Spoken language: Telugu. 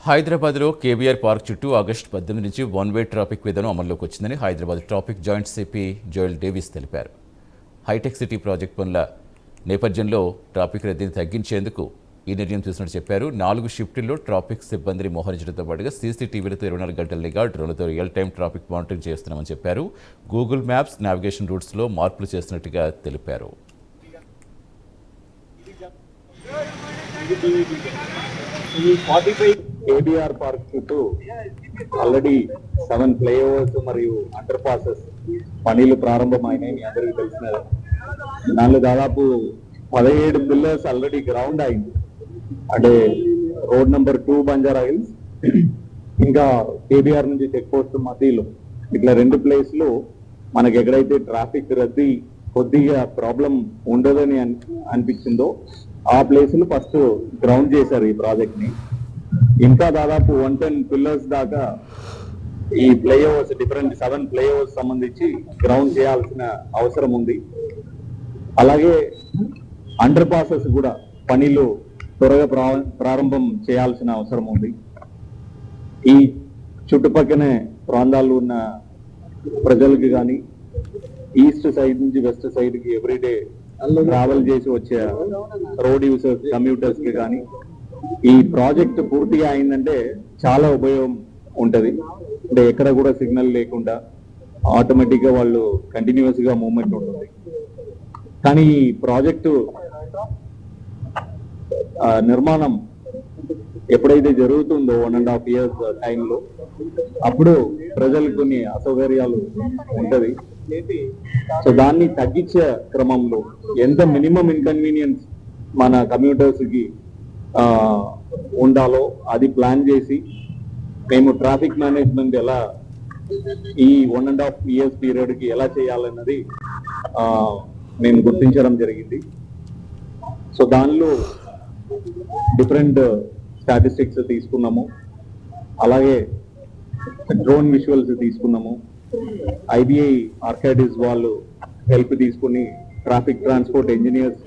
హైదరాబాద్లో కేబీఆర్ పార్క్ చుట్టూ ఆగస్టు 18 నుంచి వన్-వే ట్రాఫిక్ విధానం అమల్లోకి వచ్చిందని Hyderabad traffic joint CP Joel Davis తెలిపారు. హైటెక్ సిటీ ప్రాజెక్ట్ పనుల నేపథ్యంలో ట్రాఫిక్ రద్దీని తగ్గించేందుకు ఈ నిర్ణయం తీసుకున్నట్టు చెప్పారు. 4 షిఫ్టుల్లో ట్రాఫిక్ సిబ్బందిని మోహరించడంతో పాటుగా సీసీటీవీలతో 24 గంటల నిఘా, డ్రోన్లతో రియల్ టైం ట్రాఫిక్ మానిటరింగ్ చేస్తున్నామని చెప్పారు. గూగుల్ మ్యాప్స్ నావిగేషన్ రూట్స్లో మార్పులు చేస్తున్నట్టుగా తెలిపారు. ఈ 45 కేబీఆర్ పార్క్ చుట్టూ ఆల్రెడీ 7 ఫ్లైఓవర్స్ మరియు అండర్ పాసెస్ పనులు ప్రారంభమైనాయి. మీ అందరికీ తెలిసినది. దానిలో దాదాపు 17 పిల్లర్స్ ఆల్రెడీ గ్రౌండ్ అయింది. అంటే రోడ్ నెంబర్ 2 బంజారా హిల్స్ ఇంకా కేబీఆర్ నుంచి చెక్ పోస్ట్ మధ్యలో ఇట్లా 2 ప్లేస్లు మనకి ఎక్కడైతే ట్రాఫిక్ రద్దీ కొద్దిగా ప్రాబ్లం ఉండదని అనిపించిందో ఆ ప్లేసులు ఫస్ట్ గ్రౌండ్ చేశారు ఈ ప్రాజెక్ట్ ని. ఇంకా దాదాపు 110 పిల్లర్స్ దాకా ఈ ఫ్లైఓవర్స్ డిఫరెంట్ 7 ఫ్లైఓవర్స్ సంబంధించి గ్రౌండ్ చేయాల్సిన అవసరం ఉంది. అలాగే అండర్ పాసెస్ కూడా పనులు త్వరగా ప్రారంభం చేయాల్సిన అవసరం ఉంది. ఈ చుట్టుపక్కనే ప్రాంతాల్లో ఉన్న ప్రజలకు కానీ ఈస్ట్ సైడ్ నుంచి వెస్ట్ సైడ్ కి ఎవ్రీడే ట్రావెల్ చేసి వచ్చే రోడ్ యూజర్స్ కమ్యూటర్స్ కి కానీ ఈ ప్రాజెక్ట్ పూర్తిగా అయిందంటే చాలా ఉపయోగం ఉంటది. అంటే ఎక్కడ కూడా సిగ్నల్ లేకుండా ఆటోమేటిక్ గా వాళ్ళు కంటిన్యూస్ గా మూవ్మెంట్ ఉంటుంది. కానీ ఈ ప్రాజెక్టు నిర్మాణం ఎప్పుడైతే జరుగుతుందో 1.5 years టైంలో అప్పుడు ప్రజలకు కొన్ని అసౌకర్యాలు ఉంటది. సో దాన్ని తగ్గించే క్రమంలో ఎంత మినిమం ఇన్కన్వీనియన్స్ మన కమ్యూటర్స్ కి ఉండాలో అది ప్లాన్ చేసి మేము ట్రాఫిక్ మేనేజ్మెంట్ ఎలా ఈ 1.5 years పీరియడ్ కి ఎలా చేయాలన్నది మేము గుర్తించడం జరిగింది. సో దానిలో డిఫరెంట్ స్టాటిస్టిక్స్ తీసుకున్నాము. అలాగే డ్రోన్ విజువల్స్ తీసుకున్నాము. IBI ఆర్కైడిస్ వాళ్ళు హెల్ప్ తీసుకుని ట్రాఫిక్ ట్రాన్స్పోర్ట్ ఇంజనీర్స్